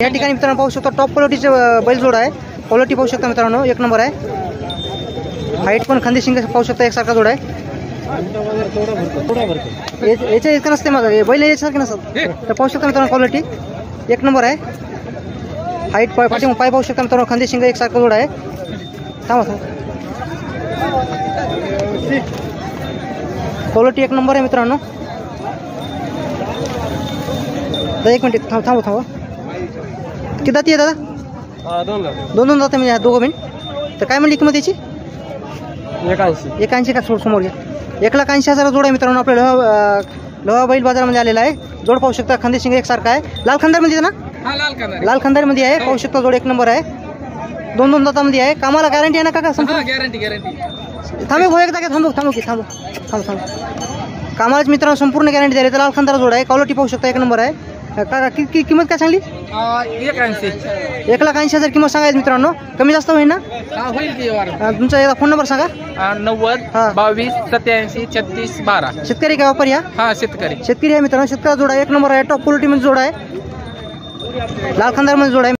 या ठिकाणी मित्रांनो पाहू शकता टॉप क्वालिटीचे बैल जोड आहे. क्वालिटी पाहू शकता मित्रांनो, एक नंबर आहे. हाईट पण खांदी पाहू शकता एकसारखा जोड आहे. याच्या इतकं नसते माझं बैल याच्यासारखे नसतात. तर पाहू शकता मित्रांनो क्वालिटी एक नंबर आहे. हाईट पाय पाहू शकता मित्रांनो, खांदी शिंग एकसारखा जोड आहे. थांबा क्वालिटी एक नंबर आहे मित्रांनो. एक मिनिट थांबा किती जाती आहे दादा? दोन जाते म्हणजे दोघं मिनिट. तर काय म्हणली किंमत याची? 81 का समोर घ्या. 1,80,000 जोड आहे मित्रांनो. आपल्या लोहा बैल बाजारामध्ये आलेला आहे. जोड पाहू शकता, खांदी शिंग एकसारखा आहे. लाल खंदारमध्ये ना? लाल खंदारमध्ये आहे. पाहू शकता जोड एक नंबर आहे. दोन दातामध्ये आहे. कामाला गॅरंटी आहे ना काका? गॅरंटी थांबे भाऊ एकदा थांबू कामालाच मित्रांनो संपूर्ण गॅरंटी द्यायला. तर लाल खंदार जोड आहे. क्वालिटी पाहू शकता एक नंबर आहे. काका किंमत काय सांगली? 1,80,000 किंमत सांगायची मित्रांनो. कमी जास्त होईल ना? तुमचा एकदा फोन नंबर सांगा. 90 22 87 36 12. शेतकरी का व्यापारी? शेतकरी आहे मित्रांनो. शेतकरी जोड आहे. एक नंबर आहे. टॉप क्वालिटी मध्ये जोड आहे. लाल खंदार मध्ये जोड आहे.